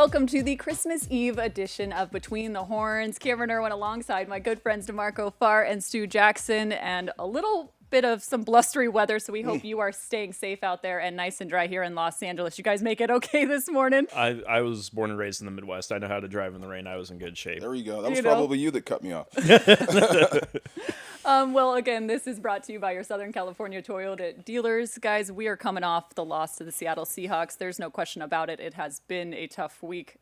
welcome to the Christmas Eve edition of Between the Horns. Camryn Irwin alongside my good friends DeMarco Farr and Stu Jackson, and a little bit of some blustery weather, so we hope you are staying safe out there and nice and dry here in Los Angeles. You guys make it okay this morning? I was born and raised in the Midwest. I know how to drive in the rain. I was in good shape. There you go. That was probably you that cut me off. Well, again, this is brought to you by your Southern California Toyota dealers. Guys, we are coming off the loss to the Seattle Seahawks. There's no question about it. It has been a tough week.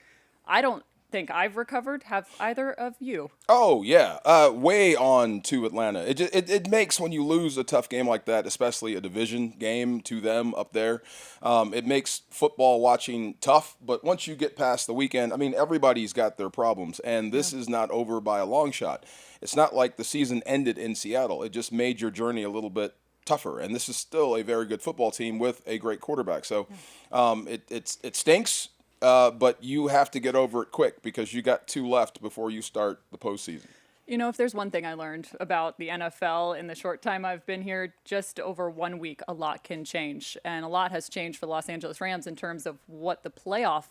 I don't think I've recovered. Have either of you? Oh, yeah. Way on to Atlanta. It makes, when you lose a tough game like that, especially a division game to them up there, it makes football watching tough. But once you get past the weekend, I mean, everybody's got their problems. And this is not over by a long shot. It's not like the season ended in Seattle. It just made your journey a little bit tougher. And this is still a very good football team with a great quarterback. So it stinks. But you have to get over it quick because you got 2 left before you start the postseason. You know, if there's one thing I learned about the NFL in the short time I've been here, just over 1 week, a lot can change. And a lot has changed for the Los Angeles Rams in terms of what the playoff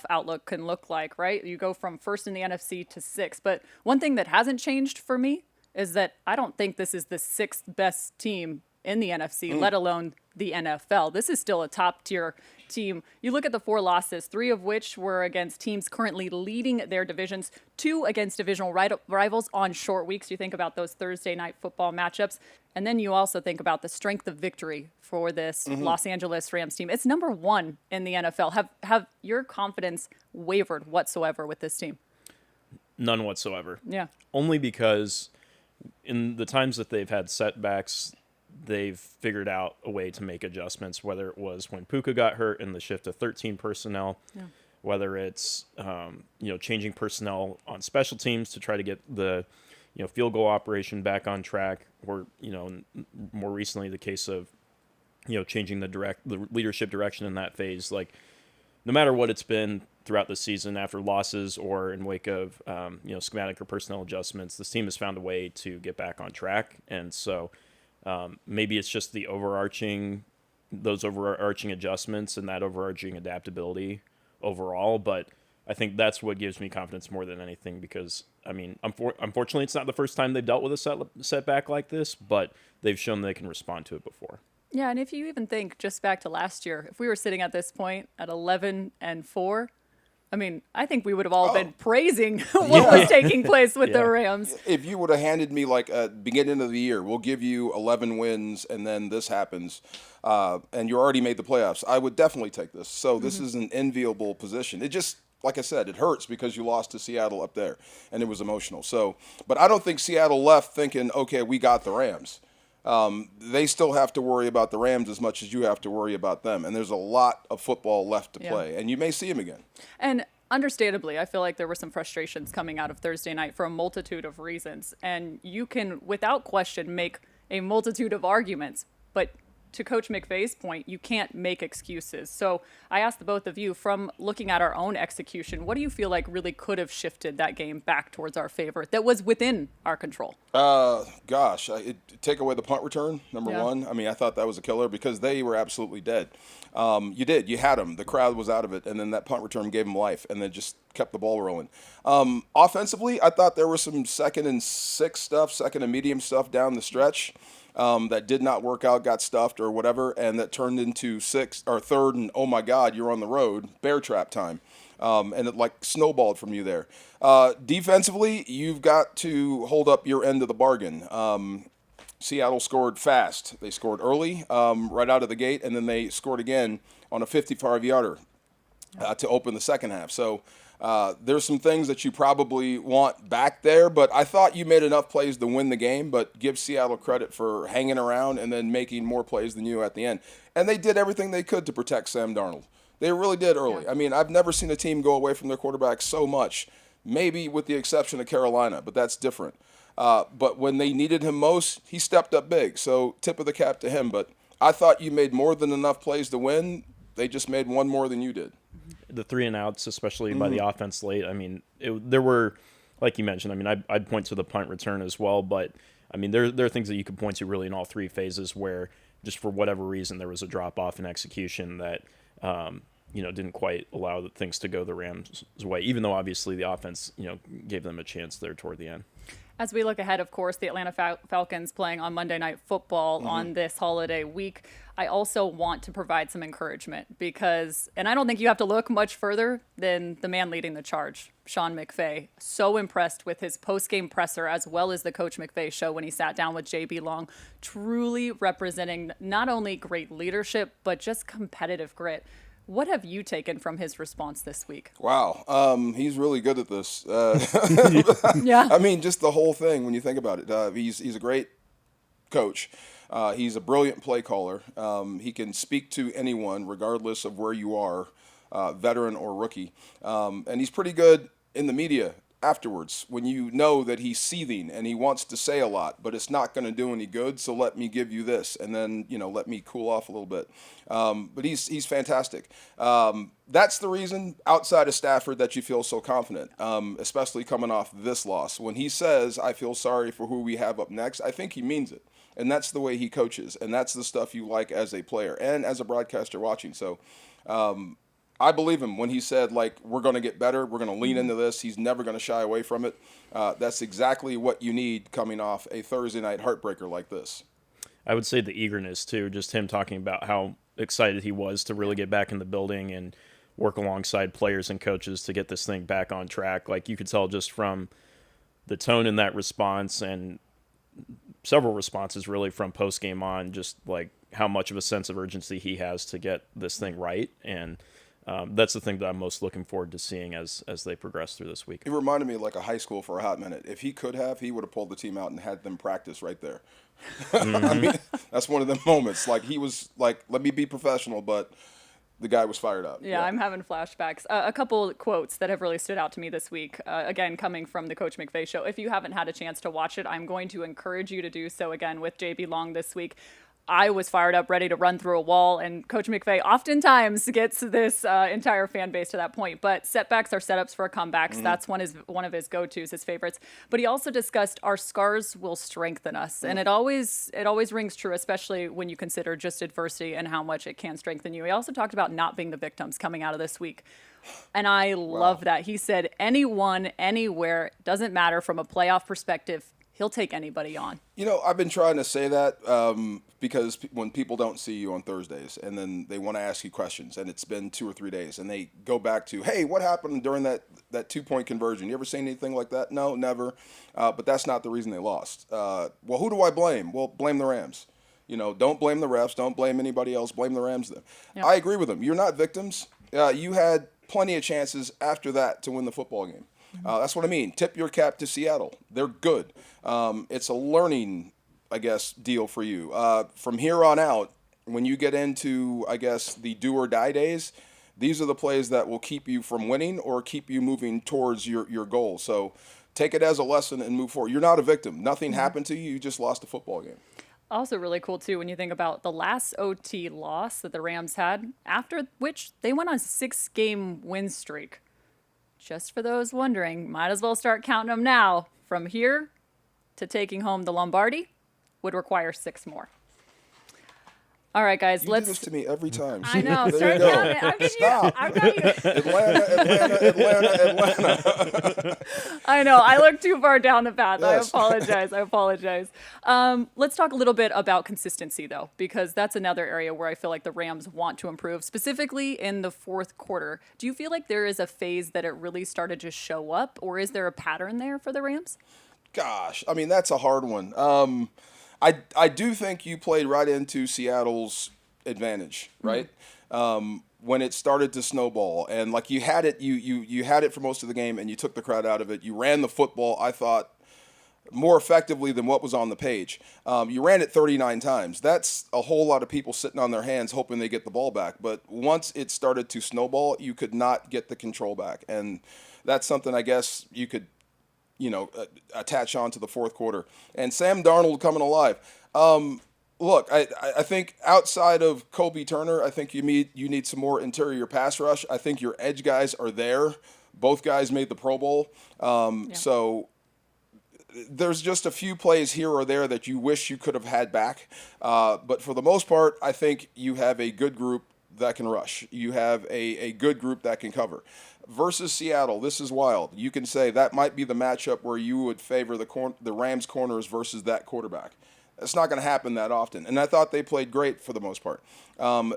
outlook can look like, right? You go from first in the NFC to 6th. But one thing that hasn't changed for me is that I don't think this is the 6th best team in the NFC, let alone the NFL. This is still a top-tier team. You look at the 4 losses, 3 of which were against teams currently leading their divisions, 2 against divisional rivals on short weeks. You think about those Thursday night football matchups. And then you also think about the strength of victory for this Los Angeles Rams team. It's number 1 in the NFL. Have your confidence wavered whatsoever with this team? None whatsoever. Yeah. Only because in the times that they've had setbacks, they've figured out a way to make adjustments, whether it was when Puka got hurt and the shift to 13 personnel, whether it's changing personnel on special teams to try to get the field goal operation back on track, or more recently the case of changing the leadership direction in that phase. Like, no matter what it's been throughout the season, after losses or in wake of schematic or personnel adjustments, this team has found a way to get back on track. And so maybe it's just those overarching adjustments and that overarching adaptability overall. But I think that's what gives me confidence more than anything, because, I mean, unfortunately, it's not the first time they've dealt with a setback like this, but they've shown they can respond to it before. Yeah, and if you even think just back to last year, if we were sitting at this point at 11-4, I mean, I think we would have all been praising what was taking place with the Rams. If you would have handed me, like, at beginning of the year, we'll give you 11 wins and then this happens, and you already made the playoffs, I would definitely take this. So this is an enviable position. It just, like I said, it hurts because you lost to Seattle up there, and it was emotional. So, but I don't think Seattle left thinking, okay, we got the Rams. They still have to worry about the Rams as much as you have to worry about them. And there's a lot of football left to play, and you may see them again. And understandably, I feel like there were some frustrations coming out of Thursday night for a multitude of reasons. And you can, without question, make a multitude of arguments. But to Coach McVay's point, you can't make excuses. So I asked the both of you, from looking at our own execution, what do you feel like really could have shifted that game back towards our favor that was within our control? Take away the punt return, number 1. I mean, I thought that was a killer because they were absolutely dead. You had them. The crowd was out of it, and then that punt return gave them life, and then just kept the ball rolling. Offensively, I thought there was some second and medium stuff down the stretch. That did not work out, got stuffed or whatever, and that turned into 3rd and, oh my God, you're on the road, bear trap time. And it like snowballed from you there. Defensively, you've got to hold up your end of the bargain. Seattle scored fast. They scored early, right out of the gate, and then they scored again on a 55-yarder to open the second half. So there's some things that you probably want back there, but I thought you made enough plays to win the game, but give Seattle credit for hanging around and then making more plays than you at the end. And they did everything they could to protect Sam Darnold. They really did early. I mean, I've never seen a team go away from their quarterback so much, maybe with the exception of Carolina, but that's different. But when they needed him most, he stepped up big. So tip of the cap to him. But I thought you made more than enough plays to win. They just made one more than you did. The 3 and outs, especially by the offense late. I mean, there were, like you mentioned, I mean, I'd point to the punt return as well. But, I mean, there are things that you could point to really in all 3 phases where just for whatever reason there was a drop-off in execution that didn't quite allow things to go the Rams' way, even though obviously the offense, gave them a chance there toward the end. As we look ahead, of course, the Atlanta Falcons playing on Monday Night Football on this holiday week, I also want to provide some encouragement because, and I don't think you have to look much further than the man leading the charge, Sean McVay. So impressed with his post-game presser as well as the Coach McVay show when he sat down with JB Long, truly representing not only great leadership, but just competitive grit. What have you taken from his response this week? Wow, he's really good at this. Yeah. I mean, just the whole thing when you think about it. He's a great coach. He's a brilliant play caller. He can speak to anyone, regardless of where you are, veteran or rookie. And he's pretty good in the media afterwards when you know that he's seething and he wants to say a lot, but it's not going to do any good, so let me give you this, and then, let me cool off a little bit. But he's fantastic. That's the reason, outside of Stafford, that you feel so confident, especially coming off this loss. When he says, I feel sorry for who we have up next, I think he means it. And that's the way he coaches, and that's the stuff you like as a player and as a broadcaster watching. So I believe him when he said, we're going to get better, we're going to lean into this, he's never going to shy away from it. That's exactly what you need coming off a Thursday night heartbreaker like this. I would say the eagerness, too, just him talking about how excited he was to really get back in the building and work alongside players and coaches to get this thing back on track. Like, you could tell just from the tone in that response and several responses really from post-game on, just like how much of a sense of urgency he has to get this thing right. And that's the thing that I'm most looking forward to seeing as they progress through this week. It reminded me of like a high school for a hot minute. If he could have, he would have pulled the team out and had them practice right there. I mean, that's one of the moments. Like, he was like, let me be professional, but the guy was fired up. Yeah, I'm having flashbacks. A couple quotes that have really stood out to me this week, again, coming from the Coach McVay show. If you haven't had a chance to watch it, I'm going to encourage you to do so again with JB Long this week. I was fired up, ready to run through a wall, and Coach McVay oftentimes gets this entire fan base to that point. But setbacks are setups for comebacks. That's one of his go-tos, his favorites. But he also discussed our scars will strengthen us, and it always rings true, especially when you consider just adversity and how much it can strengthen you. He also talked about not being the victims coming out of this week. And I love that. He said anyone, anywhere, doesn't matter from a playoff perspective. He'll take anybody on. I've been trying to say that because when people don't see you on Thursdays and then they want to ask you questions and it's been 2 or 3 days and they go back to, hey, what happened during that 2-point conversion? You ever seen anything like that? No, never. But that's not the reason they lost. Well, who do I blame? Well, blame the Rams. Don't blame the refs. Don't blame anybody else. Blame the Rams then. Yep. I agree with them. You're not victims. You had plenty of chances after that to win the football game. That's what I mean. Tip your cap to Seattle. They're good. It's a learning, I guess, deal for you. From here on out, when you get into, I guess, the do or die days, these are the plays that will keep you from winning or keep you moving towards your goal. So take it as a lesson and move forward. You're not a victim. Nothing happened to you. You just lost a football game. Also really cool, too, when you think about the last OT loss that the Rams had, after which they went on a 6-game win streak. Just for those wondering, might as well start counting them now. From here to taking home the Lombardi would require 6 more. All right, guys, let's. You do this to me every time. I know. There Start you go. counting. I've got you. Atlanta. I know. I looked too far down the path. Yes. I apologize. Let's talk a little bit about consistency, though, because that's another area where I feel like the Rams want to improve, specifically in the fourth quarter. Do you feel like there is a phase that it really started to show up, or is there a pattern there for the Rams? Gosh, I mean, that's a hard one. I do think you played right into Seattle's advantage, right? When it started to snowball, and like you had it, you had it for most of the game, and you took the crowd out of it. You ran the football, I thought, more effectively than what was on the page. You ran it 39 times. That's a whole lot of people sitting on their hands hoping they get the ball back. But once it started to snowball, you could not get the control back, and that's something I guess you could attach on to the fourth quarter. And Sam Darnold coming alive. Look, I think outside of Kobe Turner, I think you need some more interior pass rush. I think your edge guys are there. Both guys made the Pro Bowl. So there's just a few plays here or there that you wish you could have had back. But for the most part, I think you have a good group that can rush. You have a good group that can cover. Versus Seattle, this is wild. You can say that might be the matchup where you would favor the Rams corners versus that quarterback. It's not going to happen that often. And I thought they played great for the most part.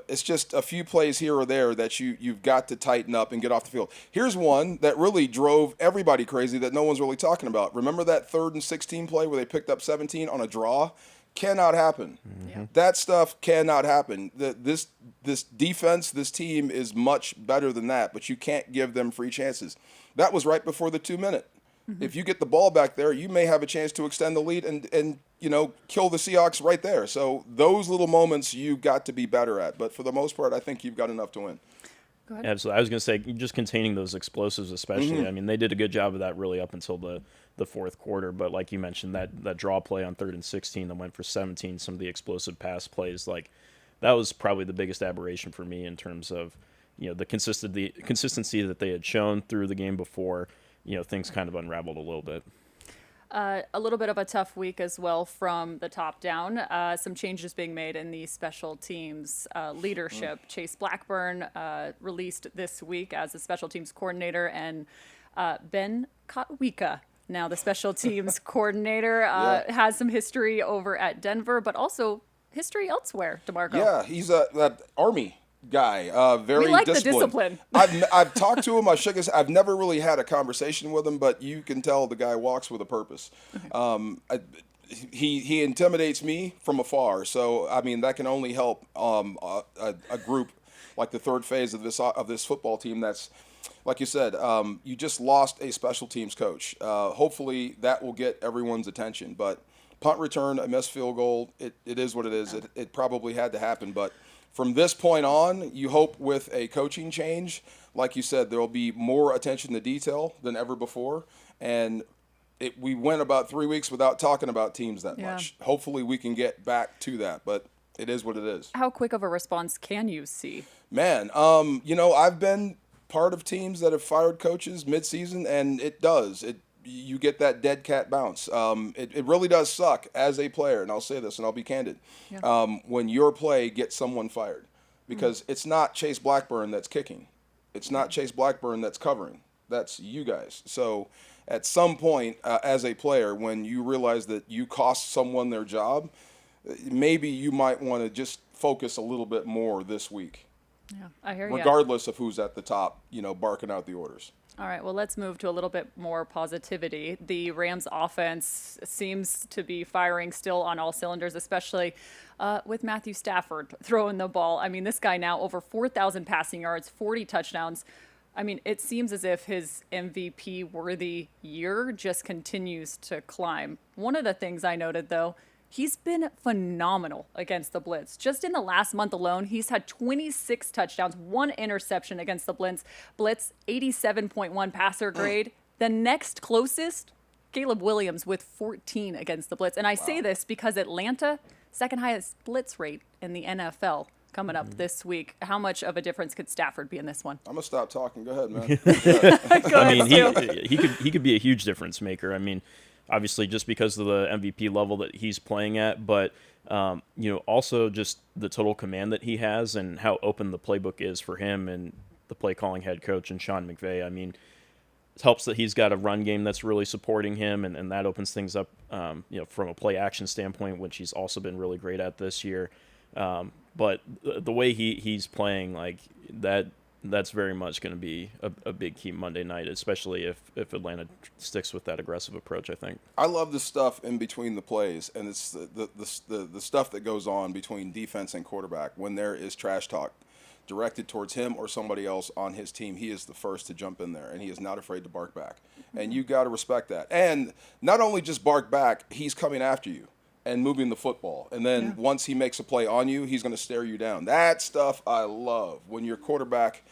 It's just a few plays here or there that you've got to tighten up and get off the field. Here's one that really drove everybody crazy that no one's really talking about. Remember that 3rd and 16 play where they picked up 17 on a draw? Cannot happen. Mm-hmm. That stuff cannot happen. This defense, this team is much better than that, but you can't give them free chances. That was right before the 2-minute. Mm-hmm. If you get the ball back there, you may have a chance to extend the lead and kill the Seahawks right there. So those little moments you've got to be better at. But for the most part, I think you've got enough to win. Go ahead. Absolutely. I was going to say, just containing those explosives especially. Mm-hmm. I mean, they did a good job of that really up until the fourth quarter. But like you mentioned, that draw play on 3rd and 16 that went for 17, some of the explosive pass plays, like that was probably the biggest aberration for me in terms of, the consistency that they had shown through the game before. Things kind of unraveled a little bit. A little bit of a tough week as well from the top down. Some changes being made in the special teams leadership. Chase Blackburn released this week as a special teams coordinator, and Ben Kotwika, now the special teams coordinator, has some history over at Denver, but also history elsewhere, DeMarco. Yeah, he's that Army guy, very we like disciplined. The discipline. I've talked to him. I shook his. I've never really had a conversation with him, but you can tell the guy walks with a purpose. He intimidates me from afar. So I mean that can only help a group like the third phase of this football team. That's like you said. You just lost a special teams coach. Hopefully that will get everyone's attention. But punt return, a missed field goal. It is what it is. It probably had to happen, but. From this point on, you hope with a coaching change, like you said, there will be more attention to detail than ever before. And we went about 3 weeks without talking about teams that much. Hopefully we can get back to that, but it is what it is. How quick of a response can you see? Man, I've been part of teams that have fired coaches midseason, and it does. You get that dead cat bounce. It really does suck as a player, and I'll say this, and I'll be candid, when your play gets someone fired. Because it's not Chase Blackburn that's kicking. It's not Chase Blackburn that's covering. That's you guys. So at some point, as a player, when you realize that you cost someone their job, maybe you might want to just focus a little bit more this week. Yeah, I hear you. Regardless of who's at the top, barking out the orders. All right, well, let's move to a little bit more positivity. The Rams offense seems to be firing still on all cylinders, especially with Matthew Stafford throwing the ball. I mean, this guy now over 4,000 passing yards, 40 touchdowns. I mean, it seems as if his MVP-worthy year just continues to climb. One of the things I noted, though, he's been phenomenal against the blitz. Just in the last month alone, he's had 26 touchdowns, 1 interception against the blitz, 87.1 passer grade. The next closest, Caleb Williams with 14 against the blitz. And I say this because Atlanta, second highest blitz rate in the NFL coming up this week. How much of a difference could Stafford be in this one? I'm going to stop talking. Go ahead, man. Go I ahead, mean, he could be a huge difference maker. I mean, obviously just because of the MVP level that he's playing at, but also just the total command that he has and how open the playbook is for him and the play calling head coach and Sean McVay. I mean, it helps that he's got a run game that's really supporting him, and that opens things up, from a play action standpoint, which he's also been really great at this year. But the way he's playing, like that's very much going to be a big key Monday night, especially if Atlanta sticks with that aggressive approach, I think. I love the stuff in between the plays, and it's the stuff that goes on between defense and quarterback. When there is trash talk directed towards him or somebody else on his team, he is the first to jump in there, and he is not afraid to bark back. And you got to respect that. And not only just bark back, he's coming after you and moving the football. And then once he makes a play on you, he's going to stare you down. That stuff I love. When your quarterback,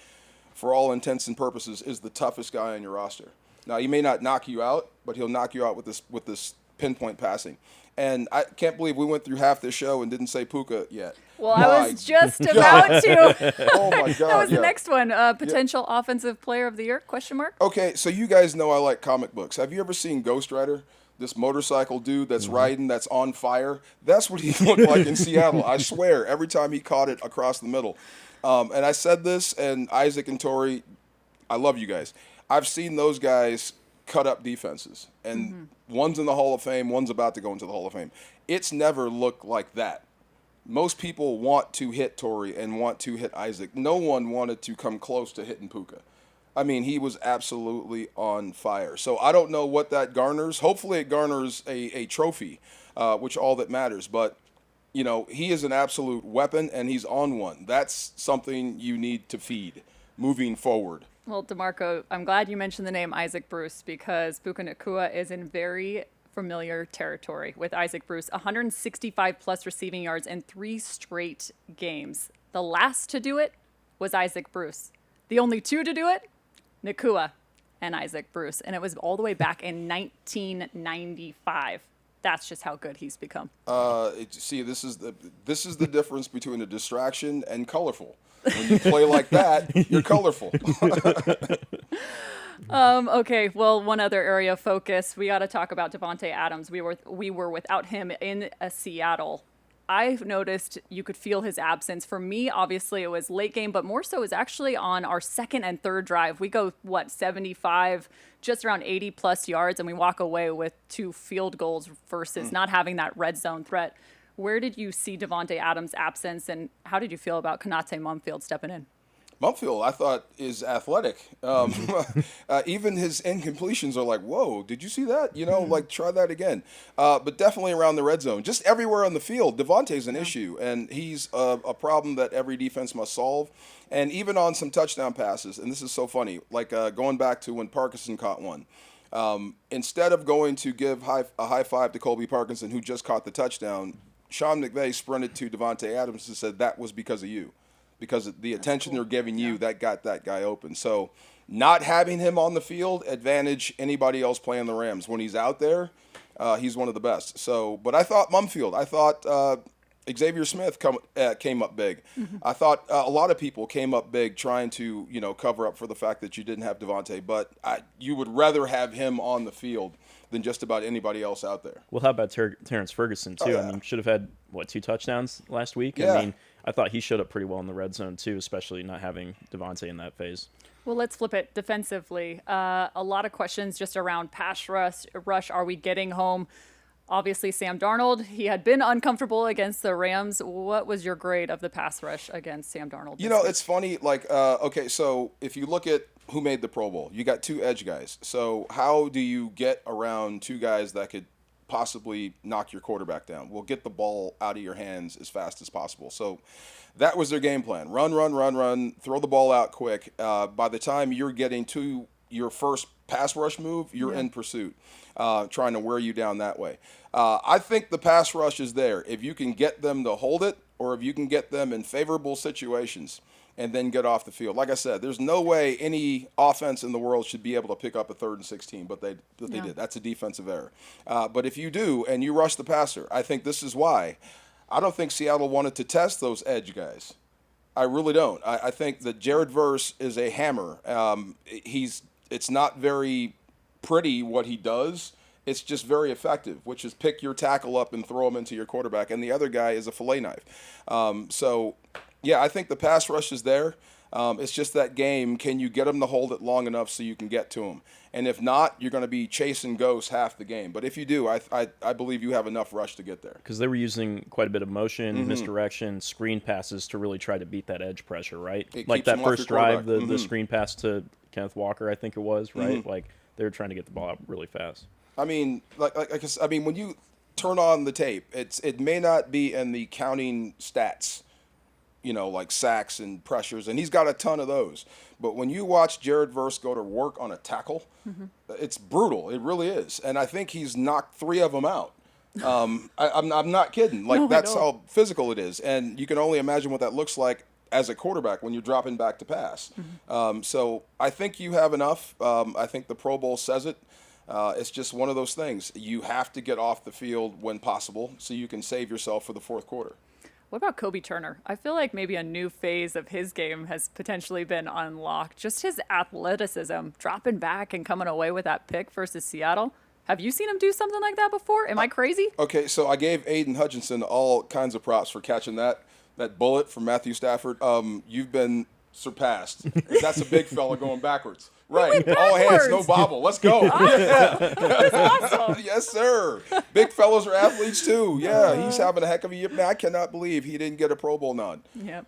for all intents and purposes, is the toughest guy on your roster. Now, he may not knock you out, but he'll knock you out with this pinpoint passing. And I can't believe we went through half this show and didn't say Puka yet. Well, I was just about to. Oh, my God. That was the next one. Potential Offensive Player of the Year, question mark? Okay, so you guys know I like comic books. Have you ever seen Ghost Rider? this motorcycle dude that's riding, that's on fire. That's what he looked like in Seattle. I swear, every time he caught it across the middle. And I said this, and Isaac and Torrey, I love you guys. I've seen those guys cut up defenses, and one's in the Hall of Fame, one's about to go into the Hall of Fame. It's never looked like that. Most people want to hit Torrey and want to hit Isaac. No one wanted to come close to hitting Puka. I mean, he was absolutely on fire. So I don't know what that garners. Hopefully it garners a trophy, which all that matters. But, you know, he is an absolute weapon, and he's on one. That's something you need to feed moving forward. Well, DeMarco, I'm glad you mentioned the name Isaac Bruce, because Puka Nacua is in very familiar territory with Isaac Bruce. 165-plus receiving yards in 3 straight games. The last to do it was Isaac Bruce. The only 2 to do it, Nacua and Isaac Bruce. And it was all the way back in 1995. That's just how good he's become. See, this is the difference between a distraction and colorful. When you play like that, you're colorful. Okay, well, one other area of focus, we got to talk about Davante Adams. We were without him in Seattle. I've noticed you could feel his absence. For me, obviously, it was late game, but more so it was actually on our second and third drive. We go, 75, just around 80-plus yards, and we walk away with 2 field goals versus not having that red zone threat. Where did you see Davante Adams' absence, and how did you feel about Konate Mumfield stepping in? Mumfield, I thought, is athletic. Even his incompletions are like, whoa, did you see that? You know, like, try that again. But definitely around the red zone. Just everywhere on the field, Davante's an issue, and he's a problem that every defense must solve. And even on some touchdown passes, and this is so funny, like going back to when Parkinson caught one. Instead of going to give a high five to Colby Parkinson, who just caught the touchdown, Sean McVay sprinted to Davante Adams and said, that was because of you. Because of the attention they're giving you, that got that guy open. So not having him on the field, advantage anybody else playing the Rams. When he's out there, he's one of the best. So, but I thought Mumfield, I thought Xavier Smith came up big. I thought a lot of people came up big trying to, you know, cover up for the fact that you didn't have Davante. But you would rather have him on the field than just about anybody else out there. Well, how about Terrence Ferguson, too? Oh, yeah. I mean, should have had, 2 touchdowns last week? Yeah. I mean, I thought he showed up pretty well in the red zone, too, especially not having Davante in that phase. Well, let's flip it defensively. A lot of questions just around pass rush. Are we getting home? Obviously, Sam Darnold, he had been uncomfortable against the Rams. What was your grade of the pass rush against Sam Darnold? You know, it's funny. Like, okay, so if you look at who made the Pro Bowl, you got 2 edge guys. So how do you get around 2 guys that could possibly knock your quarterback down? Well, get the ball out of your hands as fast as possible. So that was their game plan. Run, throw the ball out quick. By the time you're getting to your first pass rush move, you're in pursuit, trying to wear you down that way. I think the pass rush is there. If you can get them to hold it, or if you can get them in favorable situations and then get off the field. Like I said, there's no way any offense in the world should be able to pick up a 3rd and 16, but they did. That's a defensive error. But if you do and you rush the passer, I think this is why. I don't think Seattle wanted to test those edge guys. I really don't. I think that Jared Verse is a hammer. It's not very pretty what he does. It's just very effective, which is pick your tackle up and throw him into your quarterback. And the other guy is a fillet knife. Yeah, I think the pass rush is there. It's just that game. Can you get them to hold it long enough so you can get to them? And if not, you're going to be chasing ghosts half the game. But if you do, I believe you have enough rush to get there. Because they were using quite a bit of motion, misdirection, screen passes to really try to beat that edge pressure, right? Like that first drive, the screen pass to Kenneth Walker, I think it was, right? Like they were trying to get the ball out really fast. I mean, when you turn on the tape, it may not be in the counting stats, you know, like sacks and pressures, and he's got a ton of those. But when you watch Jared Verse go to work on a tackle, it's brutal. It really is. And I think he's knocked 3 of them out. I'm not kidding. Like, that's how physical it is. And you can only imagine what that looks like as a quarterback when you're dropping back to pass. So I think you have enough. I think the Pro Bowl says it. It's just one of those things. You have to get off the field when possible so you can save yourself for the 4th quarter. What about Kobe Turner? I feel like maybe a new phase of his game has potentially been unlocked. Just his athleticism, dropping back and coming away with that pick versus Seattle. Have you seen him do something like that before? Am I crazy? Okay, so I gave Aiden Hutchinson all kinds of props for catching that bullet from Matthew Stafford. You've been surpassed. That's a big fella going backwards. Right. All hands, no bobble. Let's go. Yeah. That's awesome. Yes, sir. Big fellows are athletes too. Yeah, he's having a heck of a year. Man, I cannot believe he didn't get a Pro Bowl nod. Yep.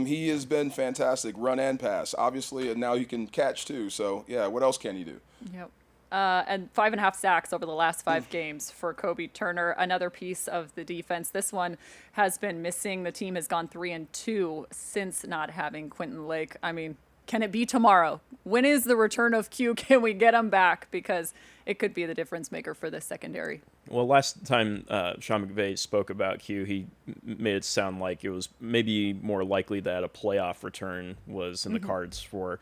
He has been fantastic, run and pass, obviously, and now he can catch too. So, yeah, what else can he do? Yep. And 5.5 sacks over the last 5 games for Kobe Turner. Another piece of the defense. This one has been missing. The team has gone 3-2 since not having Quentin Lake. I mean, can it be tomorrow? When is the return of Q? Can we get him back? Because it could be the difference maker for this secondary. Well, last time Sean McVay spoke about Q, he made it sound like it was maybe more likely that a playoff return was in the cards for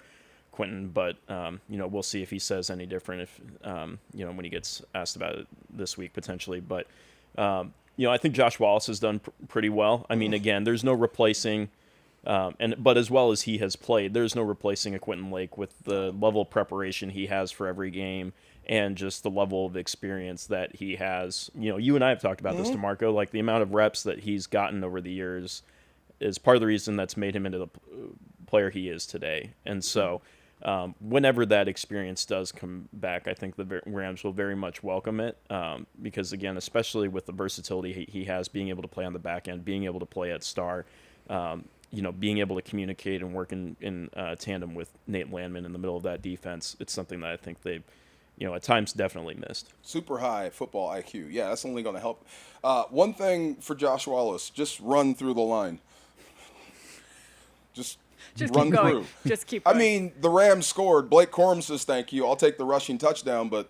Quentin, but we'll see if he says any different if when he gets asked about it this week potentially. But I think Josh Wallace has done pretty well. I mean, again, there's no replacing, but as well as he has played, there's no replacing a Quentin Lake with the level of preparation he has for every game and just the level of experience that he has. You and I have talked about this, DeMarco, like the amount of reps that he's gotten over the years is part of the reason that's made him into the player he is today. And so whenever that experience does come back, I think the Rams will very much welcome it because, again, especially with the versatility he has, being able to play on the back end, being able to play at star, being able to communicate and work in tandem with Nate Landman in the middle of that defense, it's something that I think they've, at times definitely missed. Super high football IQ. Yeah, that's only going to help. One thing for Josh Wallace, just run through the line. Just run keep going. through. Just keep going. I mean, the Rams scored. Blake Corum says thank you. I'll take the rushing touchdown, but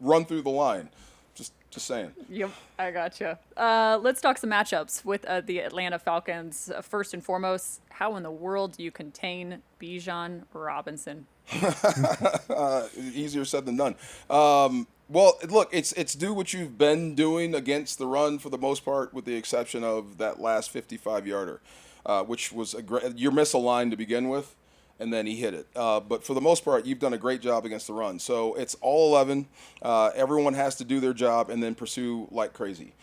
run through the line. Just saying. Yep, I gotcha. Let's talk some matchups with the Atlanta Falcons. First and foremost, how in the world do you contain Bijan Robinson? Easier said than done. Well, look, it's do what you've been doing against the run for the most part, with the exception of that last 55-yarder. Which was you're misaligned to begin with, and then he hit it. But for the most part, you've done a great job against the run. So it's all 11. Everyone has to do their job and then pursue like crazy.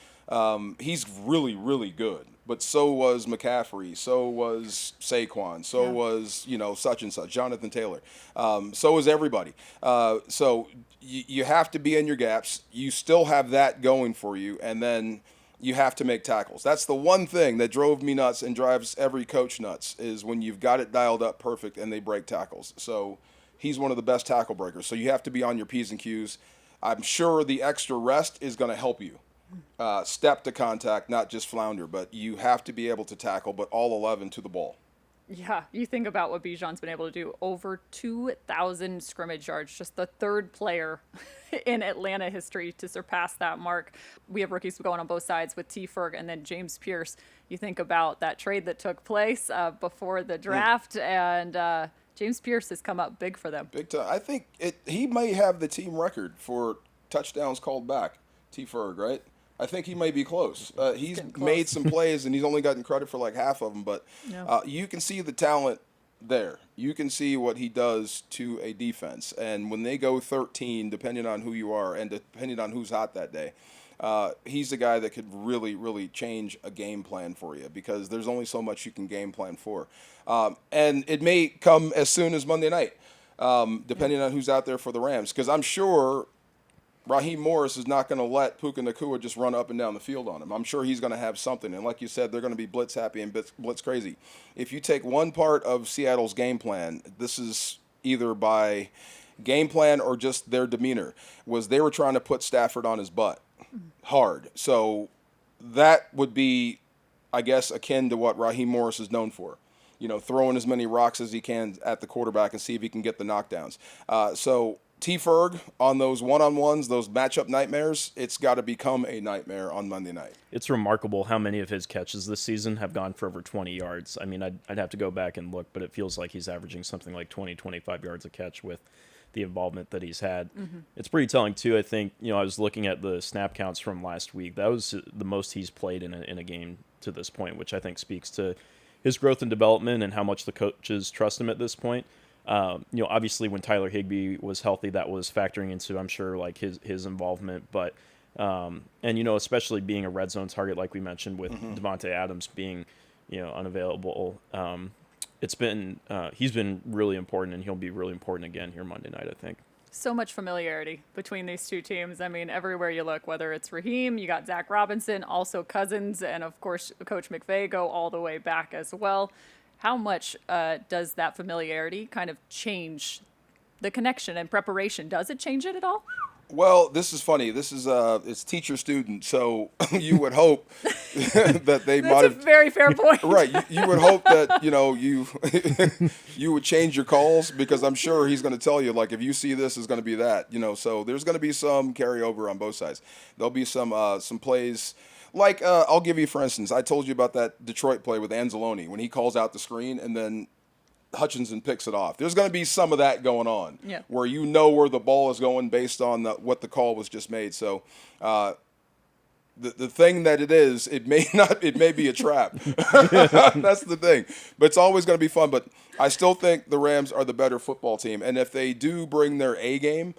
He's really, really good. But so was McCaffrey. So was Saquon. So was, such and such, Jonathan Taylor. So was everybody. So you have to be in your gaps. You still have that going for you. And then you have to make tackles. That's the one thing that drove me nuts and drives every coach nuts, is when you've got it dialed up perfect and they break tackles. So he's one of the best tackle breakers. So you have to be on your P's and Q's. I'm sure the extra rest is going to help you. Step to contact, not just flounder, but you have to be able to tackle, but all 11 to the ball. Yeah, you think about what Bijan's been able to do. Over 2,000 scrimmage yards, just the third player in Atlanta history to surpass that mark. We have rookies going on both sides with T. Ferg and then James Pierce. You think about that trade that took place before the draft, and James Pierce has come up big for them. Big time. I think he may have the team record for touchdowns called back, T. Ferg, right? I think he may be close. He's made some plays, and he's only gotten credit for like half of them. But you can see the talent there. You can see what he does to a defense. And when they go 13, depending on who you are and depending on who's hot that day, he's the guy that could really, really change a game plan for you, because there's only so much you can game plan for. And it may come as soon as Monday night, depending on who's out there for the Rams, because I'm sure Raheem Morris is not going to let Puka Nacua just run up and down the field on him. I'm sure he's going to have something. And like you said, they're going to be blitz happy and blitz crazy. If you take one part of Seattle's game plan, this is either by game plan or just their demeanor, was they were trying to put Stafford on his butt hard. So that would be, I guess, akin to what Raheem Morris is known for. Throwing as many rocks as he can at the quarterback and see if he can get the knockdowns. So T. Ferg, on those one-on-ones, those matchup nightmares, it's got to become a nightmare on Monday night. It's remarkable how many of his catches this season have gone for over 20 yards. I mean, I'd have to go back and look, but it feels like he's averaging something like 20, 25 yards a catch with the involvement that he's had. It's pretty telling, too. I think, I was looking at the snap counts from last week. That was the most he's played in a game to this point, which I think speaks to his growth and development and how much the coaches trust him at this point. Obviously when Tyler Higbee was healthy, that was factoring into, I'm sure, like his involvement. But especially being a red zone target, like we mentioned with Davante Adams being, unavailable. He's been really important, and he'll be really important again here Monday night, I think. So much familiarity between these two teams. I mean, everywhere you look, whether it's Raheem, you got Zach Robinson, also Cousins, and of course, Coach McVay go all the way back as well. How much does that familiarity kind of change the connection and preparation? Does it change it at all? Well, this is funny. This is it's teacher-student, so you would hope that they might have. That's a very fair point. Right. You would hope that, you would change your calls, because I'm sure he's going to tell you, like, if you see this, it's going to be that. So there's going to be some carryover on both sides. There'll be some plays. Like, I'll give you, for instance, I told you about that Detroit play with Anzalone when he calls out the screen and then Hutchinson picks it off. There's going to be some of that going on, where where the ball is going based on what the call was just made. So the thing that it may be a trap. That's the thing. But it's always going to be fun. But I still think the Rams are the better football team. And if they do bring their A game,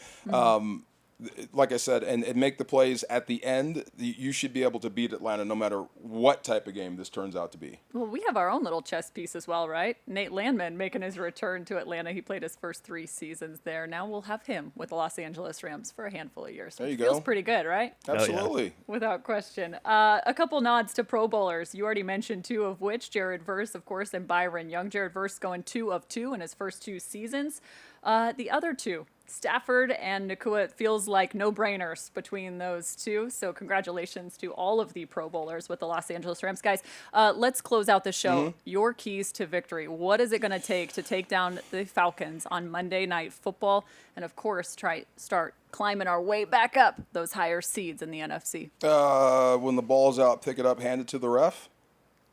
like I said, and make the plays at the end, you should be able to beat Atlanta no matter what type of game this turns out to be. Well, we have our own little chess piece as well, right? Nate Landman making his return to Atlanta. He played his first 3 seasons there. Now we'll have him with the Los Angeles Rams for a handful of years. There you Feels go. pretty good, right? Absolutely. Yeah. Without question. A couple nods to Pro Bowlers. You already mentioned 2 of which, Jared Verse, of course, and Byron Young. Jared Verse going 2 of 2 in his first 2 seasons. The other 2, Stafford and Nacua, it feels like no-brainers between those 2. So congratulations to all of the Pro Bowlers with the Los Angeles Rams. Guys, let's close out the show. Your keys to victory. What is it going to take down the Falcons on Monday Night Football? And, of course, start climbing our way back up those higher seeds in the NFC. When the ball's out, pick it up, hand it to the ref.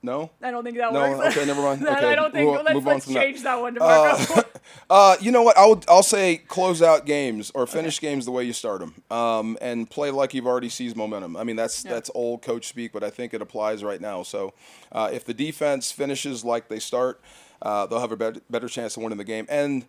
No? I don't think that No? works. Okay, never mind. That Okay, I don't think. Let's from change that one to Marco. You know what? I'll say close out games or finish games the way you start them, and play like you've already seized momentum. I mean, that's old coach speak, but I think it applies right now. So if the defense finishes like they start, they'll have a better chance of winning the game. And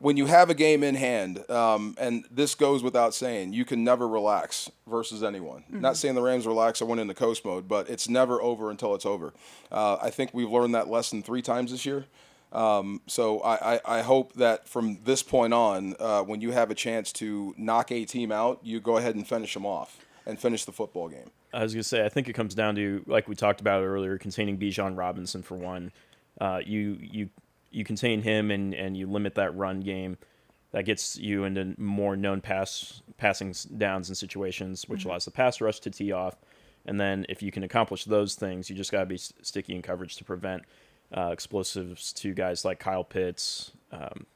when you have a game in hand, and this goes without saying, you can never relax versus anyone. Not saying the Rams relax or went into coast mode, but it's never over until it's over. I think we've learned that lesson 3 times this year. So I hope that from this point on, when you have a chance to knock a team out, you go ahead and finish them off and finish the football game. I was going to say, I think it comes down to, like we talked about earlier, containing Bijan Robinson for one. You contain him and you limit that run game. That gets you into more known passing downs and situations, which allows the pass rush to tee off. And then if you can accomplish those things, you just got to be sticky in coverage to prevent explosives to guys like Kyle Pitts,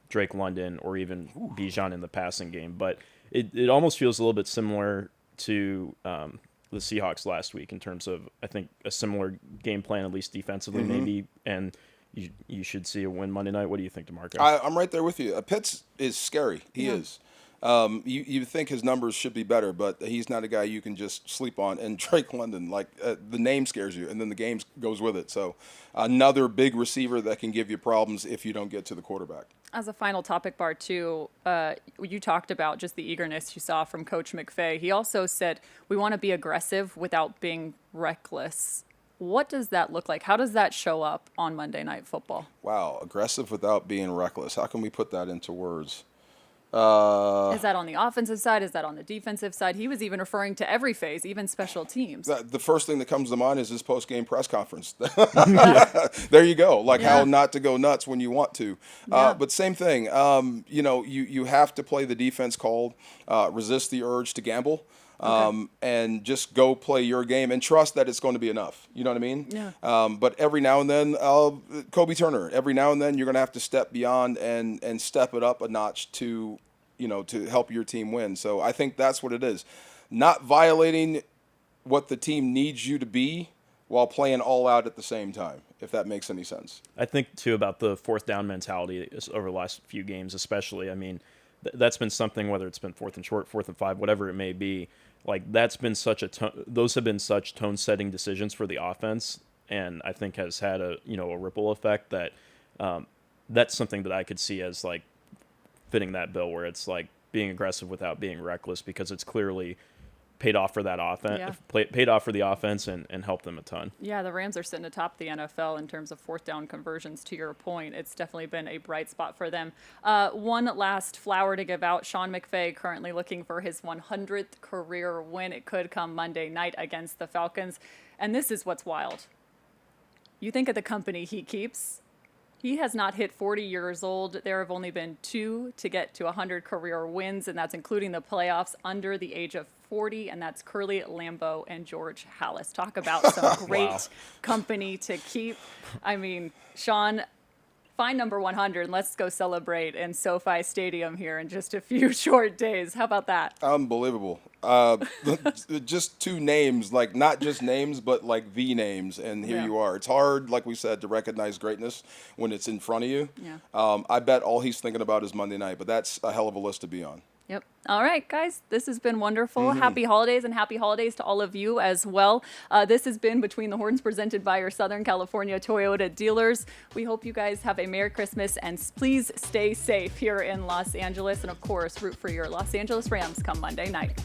Drake London, or even Bijan in the passing game. But it almost feels a little bit similar to the Seahawks last week in terms of, I think, a similar game plan, at least defensively maybe, and you should see a win Monday night. What do you think, DeMarco? I'm right there with you. Pitts is scary. He is. You think his numbers should be better, but he's not a guy you can just sleep on. And Drake London, the name scares you, and then the game goes with it. So another big receiver that can give you problems if you don't get to the quarterback. As a final topic, Bar, too, you talked about just the eagerness you saw from Coach McVay. He also said, we want to be aggressive without being reckless. What does that look like? How does that show up on Monday Night Football? Wow, aggressive without being reckless. How can we put that into words? Is that on the offensive side? Is that on the defensive side? He was even referring to every phase, even special teams. The first thing that comes to mind is his post-game press conference. There you go. How not to go nuts when you want to. But same thing. You have to play the defense called, resist the urge to gamble. And just go play your game and trust that it's going to be enough. You know what I mean? Yeah. But every now and then, Kobe Turner, every now and then you're going to have to step beyond and step it up a notch to help your team win. So I think that's what it is. Not violating what the team needs you to be while playing all out at the same time, if that makes any sense. I think, too, about the fourth down mentality over the last few games especially. I mean, that's been something, whether it's been 4th and short, 4th and 5, whatever it may be. That's been those have been such tone-setting decisions for the offense, and I think has had a ripple effect that that's something that I could see as like fitting that bill, where it's like being aggressive without being reckless, because it's clearly paid off for that offense, paid off for the offense, and helped them a ton. Yeah, the Rams are sitting atop the NFL in terms of fourth down conversions. To your point, it's definitely been a bright spot for them. One last flower to give out. Sean McVay currently looking for his 100th career win. It could come Monday night against the Falcons. And this is what's wild. You think of the company he keeps. He has not hit 40 years old. There have only been 2 to get to 100 career wins, and that's including the playoffs under the age of 40, and that's Curly Lambeau and George Halas. Talk about some great company to keep. I mean, Sean, find number 100 and let's go celebrate in SoFi Stadium here in just a few short days. How about that? Unbelievable. Just 2 names, like not just names, but like the names, and here you are. It's hard, like we said, to recognize greatness when it's in front of you. Yeah. I bet all he's thinking about is Monday night, but that's a hell of a list to be on. Yep. All right, guys, this has been wonderful. Happy holidays, and happy holidays to all of you as well. This has been Between the Horns, presented by your Southern California Toyota dealers. We hope you guys have a Merry Christmas, and please stay safe here in Los Angeles. And, of course, root for your Los Angeles Rams come Monday night.